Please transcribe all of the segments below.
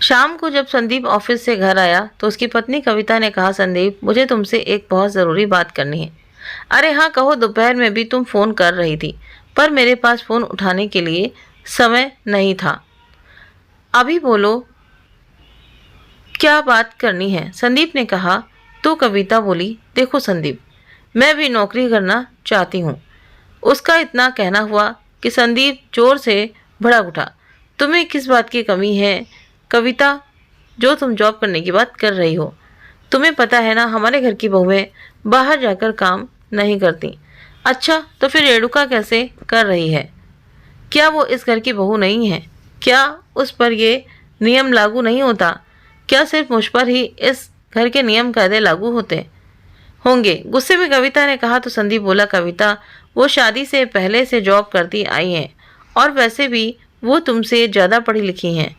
शाम को जब संदीप ऑफिस से घर आया तो उसकी पत्नी कविता ने कहा, संदीप मुझे तुमसे एक बहुत ज़रूरी बात करनी है। अरे हाँ कहो, दोपहर में भी तुम फ़ोन कर रही थी पर मेरे पास फ़ोन उठाने के लिए समय नहीं था। अभी बोलो क्या बात करनी है। संदीप ने कहा। तो कविता बोली, देखो संदीप, मैं भी नौकरी करना चाहती हूँ। उसका इतना कहना हुआ कि संदीप जोर से भड़क उठा। तुम्हें किस बात की कमी है कविता, जो तुम जॉब करने की बात कर रही हो? तुम्हें पता है ना, हमारे घर की बहुएं बाहर जाकर काम नहीं करती। अच्छा तो फिर रेणुका कैसे कर रही है? क्या वो इस घर की बहू नहीं है? क्या उस पर ये नियम लागू नहीं होता? क्या सिर्फ मुझ पर ही इस घर के नियम कायदे लागू होते होंगे? गुस्से में कविता ने कहा। तो संदीप बोला, कविता वो शादी से पहले से जॉब करती आई हैं और वैसे भी वो तुमसे ज़्यादा पढ़ी लिखी हैं।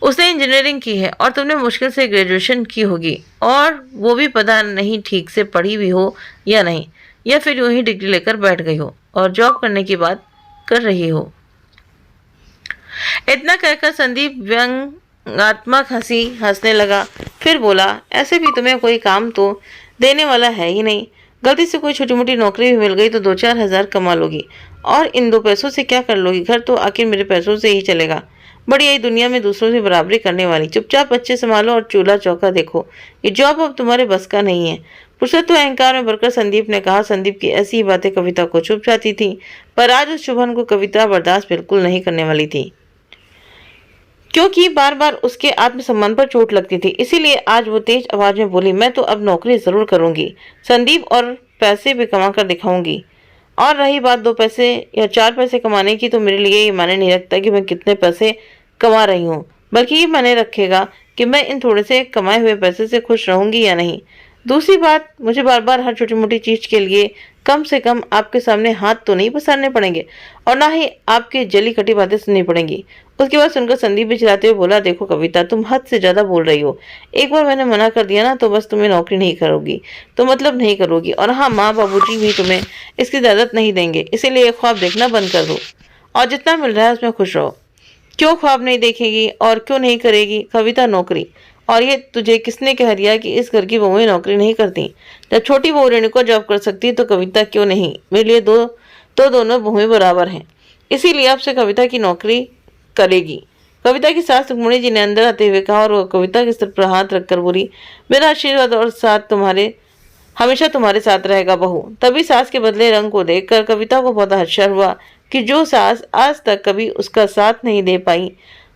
उसने इंजीनियरिंग की है और तुमने मुश्किल से ग्रेजुएशन की होगी, और वो भी पता नहीं ठीक से पढ़ी भी हो या नहीं, या फिर यूं ही डिग्री लेकर बैठ गई हो और जॉब करने की बात कर रही हो। इतना कहकर संदीप व्यंग्यात्मक हंसी हंसने लगा। फिर बोला, ऐसे भी तुम्हें कोई काम तो देने वाला है ही नहीं। गलती से कोई छोटी मोटी नौकरी भी मिल गई तो 2-4 हज़ार कमा लोगी, और इन 2 पैसों से क्या कर लोगी? घर तो आखिर मेरे पैसों से ही चलेगा। बड़ी आई दुनिया में दूसरों से बराबरी करने वाली। चुपचाप बच्चे संभालो और चूल्हा चौका देखो। ये जॉब अब तुम्हारे बस का नहीं है। पुरुषत्व अहंकार में भरकर संदीप ने कहा। संदीप की ऐसी ही बातें कविता को चुप जाती थी, पर आज उस चुभन को कविता बर्दाश्त बिल्कुल नहीं करने वाली थी, क्योंकि बार बार उसके आत्मसम्मान पर चोट लगती थी। इसीलिए आज वो तेज आवाज में बोली, मैं तो अब नौकरी जरूर करूंगी संदीप, और पैसे भी कमा कर दिखाऊंगी। और रही बात 2 पैसे या 4 पैसे कमाने की, तो मेरे लिए ये मायने नहीं रखता कि मैं कितने पैसे कमा रही हूँ, बल्कि ये मायने रखेगा कि मैं इन थोड़े से कमाए हुए पैसे से खुश रहूंगी या नहीं। दूसरी बात, मुझे बार बार हर छोटी मोटी चीज के लिए कम से कम आपके सामने हाथ तो नहीं पसारने पड़ेंगे, और ना ही आपके जली कटी बातें सुननी पड़ेंगी। उसके बाद सुनकर संदीप भी चिल्लाते हुए बोला, देखो कविता, तुम हद से ज्यादा बोल रही हो। एक बार मैंने मना कर दिया ना, तो बस तुम्हें नौकरी नहीं करोगी तो मतलब नहीं करोगी। और हाँ, माँ बाबूजी भी तुम्हें इसकी इजाजत नहीं देंगे, इसीलिए ख्वाब देखना बंद कर दो और जितना मिल रहा है उसमें खुश रहो। क्यों ख्वाब नहीं देखेगी और क्यों नहीं करेगी कविता नौकरी? और ये तुझे किसने कह दिया कि इस घर की बहुएं नौकरी नहीं करती? जब छोटी बहू रेणुका जॉब कर सकती है तो कविता क्यों नहीं? मेरे लिए दोनों बहुएं बराबर हैं। इसीलिए अब से कविता की नौकरी करेगी। कविता की सास रुक्मणी जी ने अंदर आते हुए कहा, और वो कविता के सिर पर हाथ रखकर बोली, मेरा आशीर्वाद और साथ तुम्हारे हमेशा तुम्हारे साथ रहेगा बहू। तभी सास के बदले रंग को देखकर कविता को बहुत आश्चर्य हुआ कि जो सास आज तक कभी उसका साथ नहीं दे पाई,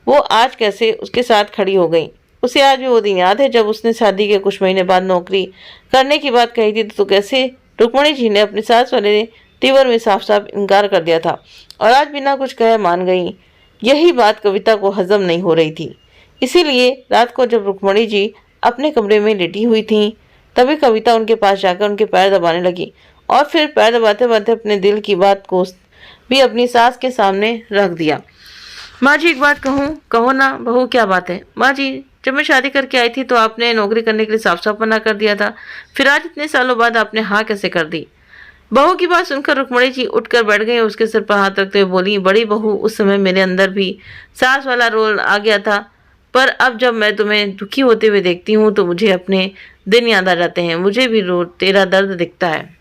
वो आज कैसे उसके साथ खड़ी हो गई। उसे आज भी वो दिन याद है जब उसने शादी के कुछ महीने बाद नौकरी करने की बात कही थी, तो कैसे रुक्मणी जी ने अपनी सास वाले तेवर में साफ साफ इनकार कर दिया था, और आज बिना कुछ कहे मान गई। यही बात कविता को हजम नहीं हो रही थी। इसीलिए रात को जब रुक्मणी जी अपने कमरे में लेटी हुई थी, तभी कविता उनके पास जाकर उनके पैर दबाने लगी, और फिर पैर दबाते दबाते अपने दिल की बात को भी अपनी सास के सामने रख दिया। माँ जी एक बात कहूँ? कहो ना बहू, क्या बात है? माँ जी, जब मैं शादी करके आई थी तो आपने नौकरी करने के लिए साफ साफ मना कर दिया था, फिर आज इतने सालों बाद आपने हाँ कैसे कर दी? बहू की बात सुनकर रुक्मणी जी उठकर बैठ गई और उसके सिर पर हाथ रखते हुए बोली, बड़ी बहू, उस समय मेरे अंदर भी सास वाला रोल आ गया था, पर अब जब मैं तुम्हें दुखी होते हुए देखती हूँ तो मुझे अपने दिन याद आ जाते हैं। मुझे भी रो तेरा दर्द दिखता है।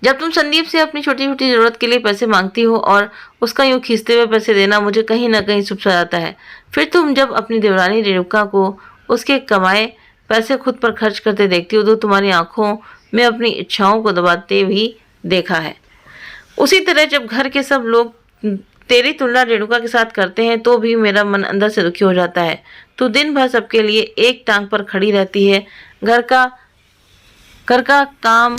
जब तुम संदीप से अपनी छोटी छोटी जरूरत के लिए पैसे मांगती हो और उसका यूं खींचते हुए पैसे देना मुझे कहीं ना कहीं चुभ सा जाता है। फिर तुम जब अपनी देवरानी रेणुका को उसके कमाए पैसे खुद पर खर्च करते देखती हो तो तुम्हारी आंखों में अपनी इच्छाओं को दबाते भी देखा है। उसी तरह जब घर के सब लोग तेरी तुलना रेणुका के साथ करते हैं तो भी मेरा मन अंदर से दुखी हो जाता है। तू दिन भर सबके लिए एक टांग पर खड़ी रहती है, घर का काम,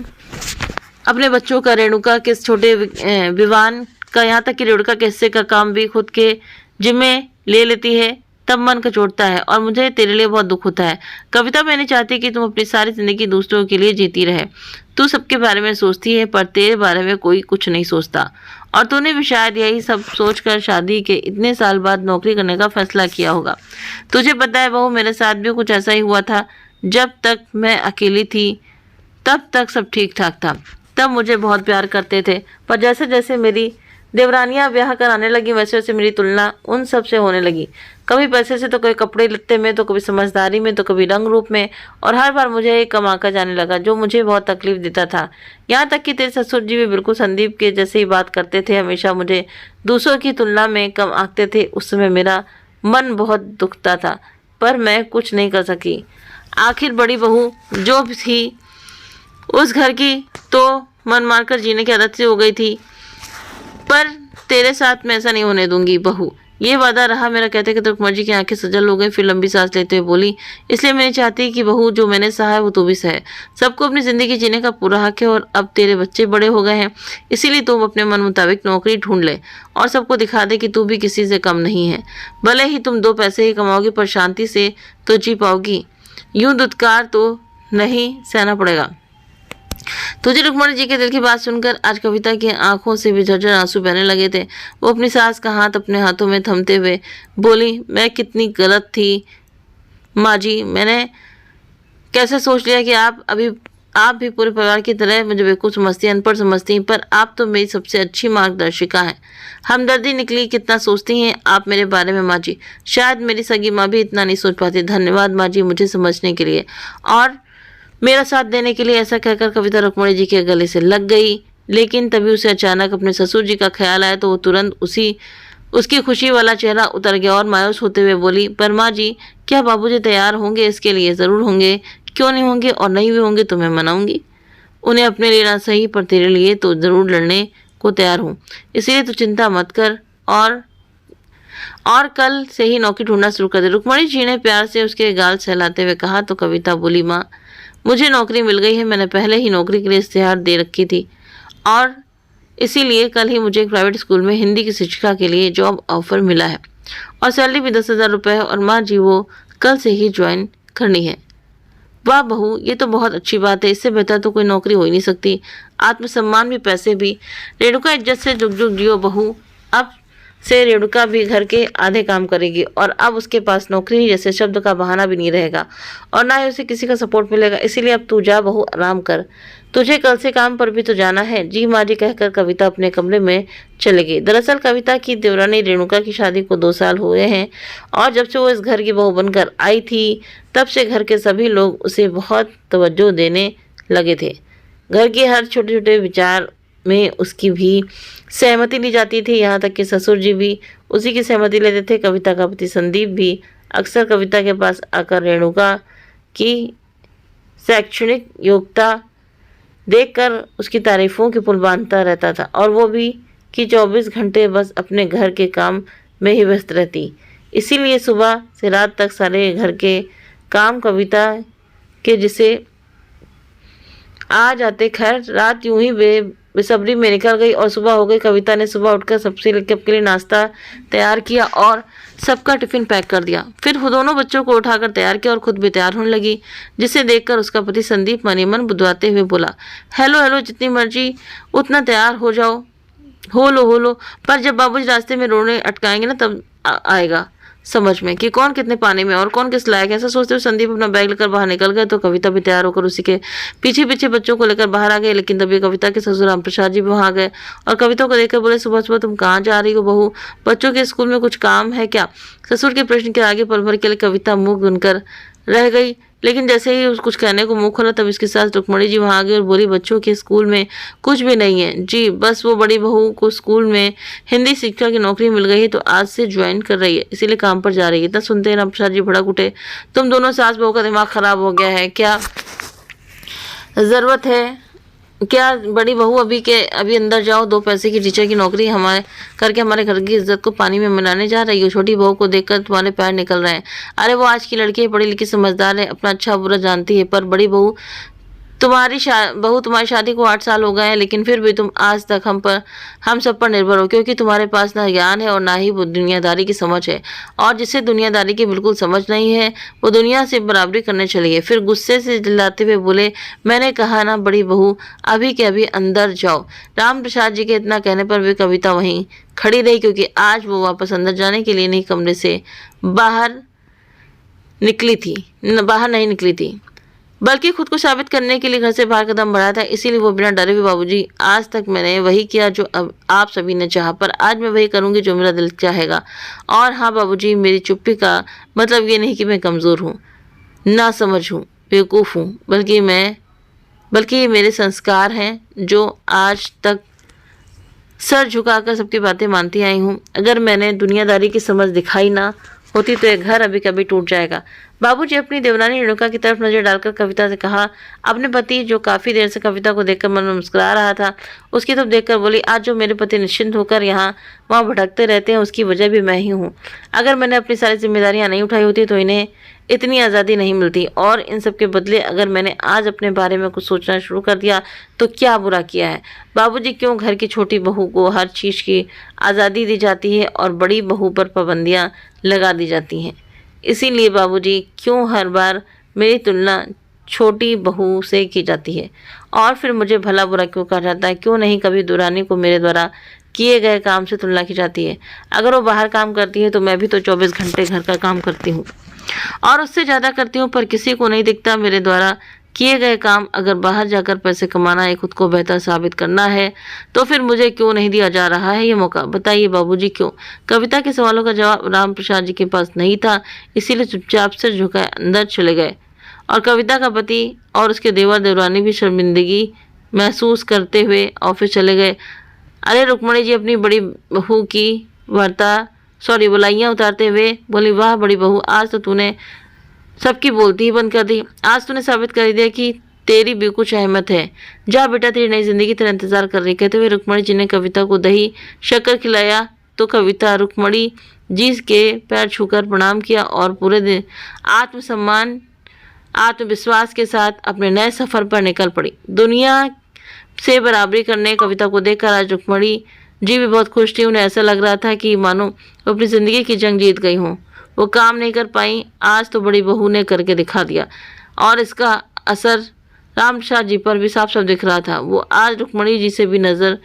अपने बच्चों का, रेणुका के छोटे विवान का, यहाँ तक कि रेणुका के हिस्से का काम भी खुद के जिम्मे ले लेती है। तब मन कचोटता है और मुझे तेरे लिए बहुत दुख होता है। कविता, मैं नहीं चाहती कि तुम अपनी सारी जिंदगी दूसरों के लिए जीती रहे। तू सबके बारे में सोचती है पर तेरे बारे में कोई कुछ नहीं सोचता, और तूने भी शायद यही सब सोचकर शादी के इतने साल बाद नौकरी करने का फैसला किया होगा। तुझे पता है बहू, मेरे साथ भी कुछ ऐसा ही हुआ था। जब तक मैं अकेली थी तब तक सब ठीक ठाक था। तब मुझे बहुत प्यार करते थे, पर जैसे जैसे मेरी देवरानियां ब्याह कराने लगी, वैसे वैसे मेरी तुलना उन सब से होने लगी। कभी पैसे से, तो कभी कपड़े लत्ते में, तो कभी समझदारी में, तो कभी रंग रूप में, और हर बार मुझे एक कम आंका जाने लगा जो मुझे बहुत तकलीफ देता था। यहाँ तक कि तेरे ससुर जी भी बिल्कुल संदीप के जैसे ही बात करते थे, हमेशा मुझे दूसरों की तुलना में कम आंकते थे। उस समय मेरा मन बहुत दुखता था, पर मैं कुछ नहीं कर सकी। आखिर बड़ी बहू जो भी थी उस घर की, तो मन मारकर जीने की आदत से हो गई थी, पर तेरे साथ मैं ऐसा नहीं होने दूंगी बहू, ये वादा रहा मेरा। कहते कहते रुक्मणी जी की आंखें सजल हो गई, फिर लंबी सांस लेते हुए बोली, इसलिए मैं नहीं चाहती कि बहू जो मैंने सहा है वो तू भी सहे। सबको अपनी जिंदगी जीने का पूरा हक है, और अब तेरे बच्चे बड़े हो गए हैं, इसीलिए तुम अपने मन मुताबिक नौकरी ढूंढ ले और सबको दिखा दे कि तू भी किसी से कम नहीं है। भले ही तुम 2 पैसे ही कमाओगी, पर शांति से तो जी पाओगी, यूं दुत्कार तो नहीं सहना पड़ेगा तुझे। रुक्मणी जी के दिल की बात सुनकर आज कविता की आंखों से भी झरझर आंसू बहने लगे थे। वो अपनी सास का हाथ अपने हाथों में थमते हुए बोली, मैं कितनी गलत थी माँ जी, मैंने कैसे सोच लिया कि आप भी पूरे परिवार की तरह मुझे बेवकूफ़ समझती हैं, अनपढ़ समझती हैं, पर आप तो मेरी सबसे अच्छी मार्गदर्शिका हैं। हमदर्दी निकली, कितना सोचती हैं आप मेरे बारे में माँ जी, शायद मेरी सगी माँ भी इतना नहीं सोच पाती। धन्यवाद माँ जी मुझे समझने के लिए और मेरा साथ देने के लिए। ऐसा कहकर कविता रुक्मणी जी के गले से लग गई, लेकिन तभी उसे अचानक अपने ससुर जी का ख्याल आया, तो वो तुरंत उसकी खुशी वाला चेहरा उतर गया और मायूस होते हुए बोली, पर माँ जी क्या बाबूजी तैयार होंगे इसके लिए? ज़रूर होंगे, क्यों नहीं होंगे, और नहीं भी होंगे तो मैं मनाऊंगी उन्हें। अपने लिए ना सही पर तेरे लिए तो ज़रूर लड़ने को तैयार हूँ, इसीलिए तो चिंता मत कर और कल से ही नौकरी ढूंढना शुरू कर दे। रुक्मणी जी ने प्यार से उसके गाल सहलाते हुए कहा। तो कविता बोली, माँ मुझे नौकरी मिल गई है, मैंने पहले ही नौकरी के लिए इश्तेहार दे रखी थी और इसीलिए कल ही मुझे एक प्राइवेट स्कूल में हिंदी की शिक्षिका के लिए जॉब ऑफर मिला है और सैलरी भी 10,000 रुपये है, और माँ जी वो कल से ही ज्वाइन करनी है। वाह बहू, ये तो बहुत अच्छी बात है, इससे बेहतर तो कोई नौकरी हो ही नहीं सकती। आत्मसम्मान भी, पैसे भी। रेणुका इज्जत से जुग जुग जियो बहू। अब से रेणुका भी घर के आधे काम करेगी और अब उसके पास नौकरी जैसे शब्द का बहाना भी नहीं रहेगा और ना ही उसे किसी का सपोर्ट मिलेगा। इसीलिए अब तू जा बहू, आराम कर, तुझे कल से काम पर भी तो जाना है। जी माँ जी कहकर कविता अपने कमरे में चले गई। दरअसल कविता की देवरानी रेणुका की शादी को 2 साल हुए हैं और जब से वो इस घर की बहू बनकर आई थी तब से घर के सभी लोग उसे बहुत तवज्जो देने लगे थे। घर के हर छोटे छोटे विचार में उसकी भी सहमति ली जाती थी, यहाँ तक कि ससुर जी भी उसी की सहमति लेते थे। कविता का पति संदीप भी अक्सर कविता के पास आकर रेणुका की शैक्षणिक योग्यता देखकर उसकी तारीफों के पुल बांधता रहता था और वो भी कि 24 घंटे बस अपने घर के काम में ही व्यस्त रहती। इसीलिए सुबह से रात तक सारे घर के काम कविता के जिसे आ जाते। खैर रात यूं ही बेसब्री में निकल गई और सुबह हो गई। कविता ने सुबह उठकर सबके लिए नाश्ता तैयार किया और सबका टिफिन पैक कर दिया। फिर वो दोनों बच्चों को उठाकर तैयार किया और खुद भी तैयार होने लगी, जिसे देखकर उसका पति संदीप मनी मन बुदवाते हुए बोला, हेलो जितनी मर्जी उतना तैयार हो जाओ, हो लो, पर जब बाबूजी रास्ते में रोने अटकाएंगे ना तब आएगा समझ में कि कौन कितने पानी में और कौन किस लायक है। ऐसा सोचते हुए संदीप अपना बैग लेकर बाहर निकल गए तो कविता भी तैयार होकर उसी के पीछे पीछे बच्चों को लेकर बाहर आ गए। लेकिन तभी कविता के ससुर राम प्रसाद जी भी वहां आ गए और कविता को देखकर बोले, सुबह सुबह तुम कहाँ जा रही हो बहू? बच्चों के स्कूल में कुछ काम है क्या? ससुर के प्रश्न के आगे पल भर के लिए कविता मुंह गुनकर रह गई, लेकिन जैसे ही कुछ कहने को मुंह खोला तब इसके साथ रुक्मणी जी वहां आ गई और बोली, बच्चों के स्कूल में कुछ भी नहीं है जी, बस वो बड़ी बहू को स्कूल में हिंदी शिक्षा की नौकरी मिल गई है तो आज से ज्वाइन कर रही है, इसीलिए काम पर जा रही है। इतना सुनते हैं राम प्रसाद जी भड़क उठे, तुम दोनों सास बहू का दिमाग खराब हो गया है क्या? जरूरत है क्या बड़ी बहू अभी अंदर जाओ, 2 पैसे की टीचर की नौकरी हमारे घर की इज्जत को पानी में मिलाने जा रही हो? छोटी बहू को देखकर तुम्हारे पैर निकल रहे हैं। अरे वो आज की लड़की है, पढ़ी लिखी समझदार है, अपना अच्छा बुरा जानती है, पर बड़ी बहू तुम्हारी शादी को 8 साल हो गए हैं, लेकिन फिर भी तुम आज तक हम सब पर निर्भर हो, क्योंकि तुम्हारे पास ना ज्ञान है और ना ही वो दुनियादारी की समझ है, और जिसे दुनियादारी की बिल्कुल समझ नहीं है वो दुनिया से बराबरी करने चली है। फिर गुस्से से चिल्लाते हुए बोले, मैंने कहा ना बड़ी बहू अभी के अभी अंदर जाओ। राम प्रसाद जी के इतना कहने पर भी कविता वहीं खड़ी रही, क्योंकि आज वो वापस अंदर जाने के लिए नहीं कमरे से बाहर नहीं निकली थी। बल्कि खुद को साबित करने के लिए घर से बाहर कदम बढ़ाया था। इसीलिए वो बिना डरे हुए, बाबूजी आज तक मैंने वही किया जो अब आप सभी ने चाहा, पर आज मैं वही करूंगी जो मेरा दिल चाहेगा। और हाँ बाबूजी, मेरी चुप्पी का मतलब ये नहीं कि मैं कमज़ोर हूँ, ना समझ हूँ, बेवकूफ़ हूँ, बल्कि ये मेरे संस्कार हैं जो आज तक सर झुकाकर सबकी बातें मानती आई हूँ। अगर मैंने दुनियादारी की समझ दिखाई ना होती तो ये घर अभी कभी टूट जाएगा। बाबूजी अपनी देवरानी रेणुका की तरफ नजर डालकर कविता से कहा। अपने पति, जो काफी देर से कविता को देखकर मन में मुस्कुरा रहा था, उसकी तरफ देखकर बोली, आज जो मेरे पति निश्चिंत होकर यहाँ वहाँ भटकते रहते हैं, उसकी वजह भी मैं ही हूँ। अगर मैंने अपनी सारी जिम्मेदारियाँ नहीं उठाई होती तो इन्हें इतनी आज़ादी नहीं मिलती, और इन सब के बदले अगर मैंने आज अपने बारे में कुछ सोचना शुरू कर दिया तो क्या बुरा किया है। बाबूजी, क्यों घर की छोटी बहू को हर चीज़ की आज़ादी दी जाती है और बड़ी बहू पर पाबंदियाँ लगा दी जाती हैं? इसीलिए बाबूजी, क्यों हर बार मेरी तुलना छोटी बहू से की जाती है, और फिर मुझे भला बुरा क्यों कहा जाता है? क्यों नहीं कभी दुरानी को मेरे द्वारा किए गए काम से तुलना की जाती है? अगर वो बाहर काम करती है तो मैं भी तो 24 घंटे घर का काम करती हूँ और उससे ज़्यादा करती हूँ, पर किसी को नहीं दिखता मेरे द्वारा किए गए काम। अगर बाहर जाकर पैसे कमाना है, खुद को बेहतर साबित करना है, तो फिर मुझे क्यों नहीं दिया जा रहा है ये मौका? बताइए बाबूजी, क्यों? कविता के सवालों का जवाब राम प्रसाद जी के पास नहीं था, इसीलिए चुपचाप से झुकाए अंदर चले गए। और कविता का पति और उसके देवर देवरानी भी शर्मिंदगी महसूस करते हुए ऑफिस चले गए। अरे रुक्मणी जी अपनी बड़ी बहू की बुलाइयाँ उतारते हुए बोली, वाह बड़ी बहू, आज तो तूने सबकी बोलती ही बंद कर दी। आज तूने साबित कर दिया कि तेरी भी कुछ अहमियत है। जा बेटा, तेरी नई जिंदगी तेरा इंतजार कर रही। कहते हुए रुक्मणी जी ने कविता को दही शक्कर खिलाया तो कविता रुक्मणी जी के पैर छूकर प्रणाम किया और पूरे दिन आत्मसम्मान आत्मविश्वास के साथ अपने नए सफर पर निकल पड़ी। दुनिया से बराबरी करने कविता को देखकर आज रुक्मणी जी भी बहुत खुश थी। उन्हें ऐसा लग रहा था कि मानो वो अपनी ज़िंदगी की जंग जीत गई हों। वो काम नहीं कर पाई, आज तो बड़ी बहू ने करके दिखा दिया, और इसका असर राम प्रसाद जी पर भी साफ साफ दिख रहा था। वो आज रुक्मणी जी से भी नज़र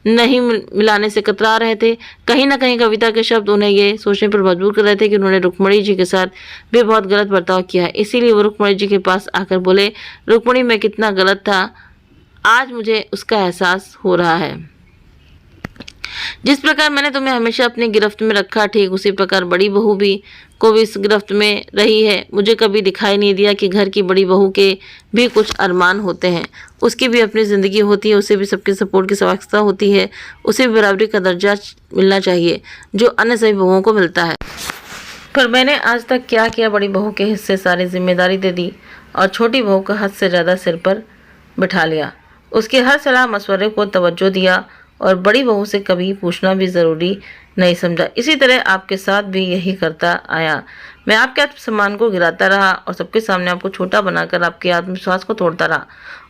नहीं मिलाने से कतरा रहे थे। कहीं ना कहीं कविता के शब्द उन्हें ये सोचने पर मजबूर कर रहे थे कि उन्होंने रुक्मणी जी के साथ भी बहुत गलत बर्ताव किया है। इसीलिए वो रुक्मणी जी के पास आकर बोले, रुक्मणी, मैं कितना गलत था आज मुझे उसका एहसास हो रहा है। जिस प्रकार मैंने तुम्हें हमेशा अपनी गिरफ्त में रखा, ठीक उसी प्रकार बड़ी बहू को भी इस गिरफ्त में रही है। मुझे कभी दिखाई नहीं दिया कि घर की बड़ी बहू के भी कुछ अरमान होते हैं, उसकी भी अपनी ज़िंदगी होती है, उसे भी सबके सपोर्ट की आवश्यकता होती है, उसे भी बराबरी का दर्जा मिलना चाहिए जो अन्य सभी बहुओं को मिलता है। पर मैंने आज तक क्या किया? बड़ी बहू के हिस्से सारी जिम्मेदारी दे दी और छोटी बहू का हद से ज़्यादा सिर पर बिठा लिया। उसके हर सलाह मशवरे को तवज्जो दिया और बड़ी बहू से कभी पूछना भी ज़रूरी नहीं समझा। इसी तरह आपके साथ भी यही करता आया। मैं आपके आत्मसम्मान को गिराता रहा और सबके सामने आपको छोटा बनाकर आपके आत्मविश्वास को तोड़ता रहा,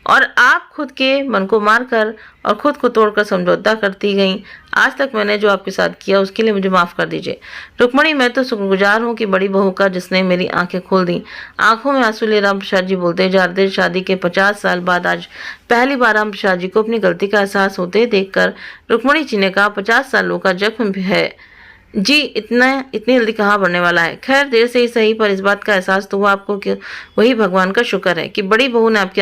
और आप खुद के मन को मारकर और खुद को तोड़कर समझौता करती गई। आज तक मैंने जो आपके साथ किया उसके लिए मुझे माफ़ कर दीजिए रुक्मणी। मैं तो शुक्रगुजार हूँ कि बड़ी बहू का, जिसने मेरी आंखें खोल दी। आंखों में आंसू ले राम प्रसाद जी बोलते जा रहे थे। शादी के 50 साल बाद आज पहली बार राम प्रसाद जी को अपनी गलती का एहसास होते देखकर रुक्मणी जी ने कहा, 50 सालों का जख्म भी है जी, इतनी जल्दी कहाँ बढ़ने वाला है। खैर देर से ही सही, पर इस बात का एहसास तो हुआ आपको कि वही भगवान का शुक्र है कि बड़ी बहू ने आपकी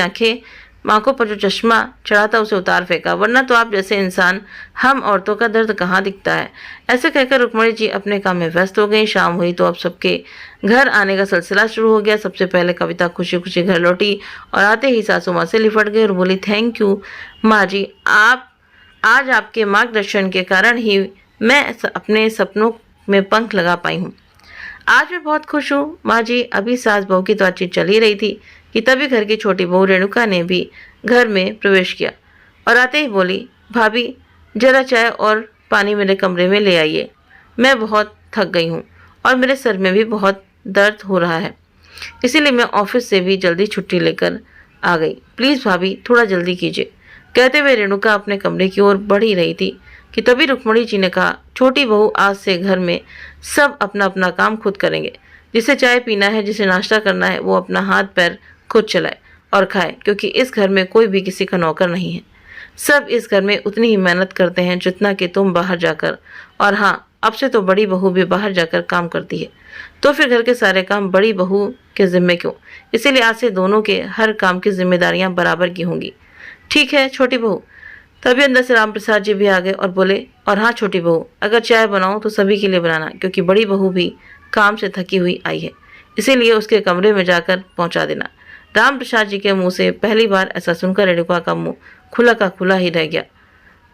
आंखों पर जो चश्मा चढ़ा था उसे उतार फेंका, वरना तो आप जैसे इंसान हम औरतों का दर्द कहाँ दिखता है। ऐसे कहकर रुक्मणी जी अपने काम में व्यस्त हो गई। शाम हुई तो अब सबके घर आने का सिलसिला शुरू हो गया। सबसे पहले कविता खुशी खुशी घर लौटी और आते ही सासू माँ से लिपट गई और बोली, थैंक यू माँ जी, आज आपके मार्गदर्शन के कारण ही मैं अपने सपनों में पंख लगा पाई हूँ। आज मैं बहुत खुश हूँ माँ जी। अभी सास बहू की तो बातचीत चल ही रही थी कि तभी घर की छोटी बहू रेणुका ने भी घर में प्रवेश किया और आते ही बोली, भाभी जरा चाय और पानी मेरे कमरे में ले आइए। मैं बहुत थक गई हूँ और मेरे सर में भी बहुत दर्द हो रहा है, इसीलिए मैं ऑफिस से भी जल्दी छुट्टी लेकर आ गई। प्लीज़ भाभी थोड़ा जल्दी कीजिए। कहते हुए रेणुका अपने कमरे की ओर बढ़ ही रही थी कि तभी रुक्मणी जी ने कहा, छोटी बहू आज से घर में सब अपना अपना काम खुद करेंगे। जिसे चाय पीना है, जिसे नाश्ता करना है, वो अपना हाथ पैर खुद चलाए और खाए, क्योंकि इस घर में कोई भी किसी का नौकर नहीं है। सब इस घर में उतनी ही मेहनत करते हैं जितना कि तुम बाहर जाकर, और हाँ अब से तो बड़ी बहू भी बाहर जाकर काम करती है। तो फिर घर के सारे काम बड़ी बहू के जिम्मे क्यों? इसीलिए आज से दोनों के हर काम की जिम्मेदारियां बराबर की होंगी। ठीक है छोटी बहू। तभी अंदर से राम प्रसाद जी भी आ गए और बोले, और हाँ छोटी बहू, अगर चाय बनाओ तो सभी के लिए बनाना, क्योंकि बड़ी बहू भी काम से थकी हुई आई है, इसीलिए उसके कमरे में जाकर पहुंचा देना। राम प्रसाद जी के मुंह से पहली बार ऐसा सुनकर रेणुका का मुंह खुला का खुला ही रह गया।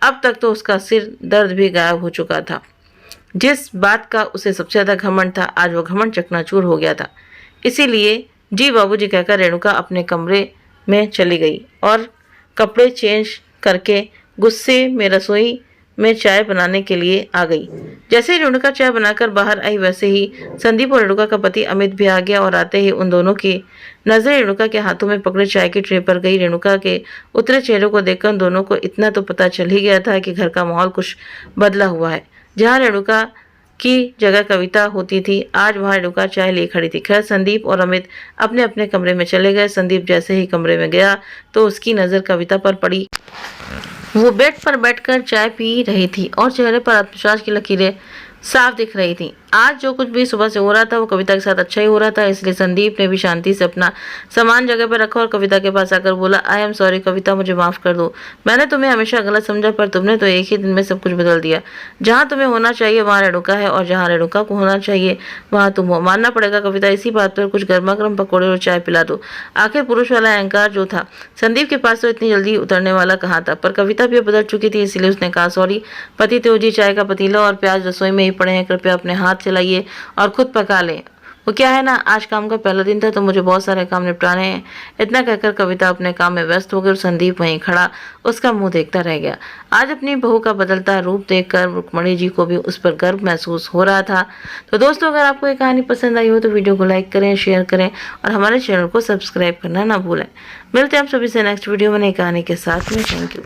अब तक तो उसका सिर दर्द भी गायब हो चुका था। जिस बात का उसे सबसे ज्यादा घमंड था, आज वो घमंड चकनाचूर हो गया था। इसीलिए जी बाबूजी कहकर रेणुका अपने कमरे में चली गई और कपड़े चेंज करके गुस्से में रसोई में चाय बनाने के लिए आ गई। जैसे ही रेणुका चाय बनाकर बाहर आई, वैसे ही संदीप और रेणुका का पति अमित भी आ गया और आते ही उन दोनों की नजरें रेणुका के हाथों में पकड़े चाय की ट्रे पर गई। रेणुका के उतरे चेहरों को देखकर उन दोनों को इतना तो पता चल ही गया था कि घर का माहौल कुछ बदला हुआ है। जहाँ रेणुका की जगह कविता होती थी, आज वहाँ रेणुका चाय लिए खड़ी थी। खैर संदीप और अमित अपने अपने कमरे में चले गए। संदीप जैसे ही कमरे में गया तो उसकी नज़र कविता पर पड़ी। वो बेड पर बैठकर चाय पी रही थी और चेहरे पर आत्मविश्वास की लकीरें साफ दिख रही थी। आज जो कुछ भी सुबह से हो रहा था वो कविता के साथ अच्छा ही हो रहा था, इसलिए संदीप ने भी शांति से अपना सामान जगह पर रखा और कविता के पास आकर बोला, आई एम सॉरी कविता, मुझे माफ़ कर दो। मैंने तुम्हें हमेशा गलत समझा, पर तुमने तो एक ही दिन में सब कुछ बदल दिया। जहाँ तुम्हें होना चाहिए वहाँ रेणुका है और जहाँ रेणुका को होना चाहिए वहाँ तुम हो। मानना पड़ेगा कविता, इसी बात पर कुछ गर्मा गर्म पकौड़े और चाय पिला दो। आखिर पुरुष वाला अहंकार जो था संदीप के पास तो इतनी जल्दी उतरने वाला कहाँ था, पर कविता भी बदल चुकी थी, इसलिए उसने कहा, सॉरी पति तो जी, चाय का पतीला और प्याज रसोई में ही पड़े हैं, कृपया अपने हाथ चलाइए और खुद पका लें। वो क्या है ना, आज काम का पहला दिन था तो मुझे बहुत सारे काम निपटाने हैं। इतना कहकर कविता अपने काम में व्यस्त हो गई और संदीप वहीं खड़ा उसका मुंह देखता रह गया। आज अपनी बहू का बदलता रूप देखकर रुक्मणी जी को भी उस पर गर्व महसूस हो रहा था। तो दोस्तों, अगर आपको ये कहानी पसंद आई हो तो वीडियो को लाइक करें, शेयर करें और हमारे चैनल को सब्सक्राइब करना ना भूलें। मिलते हैं आप सभी से नेक्स्ट वीडियो में नई कहानी के साथ में। Thank you.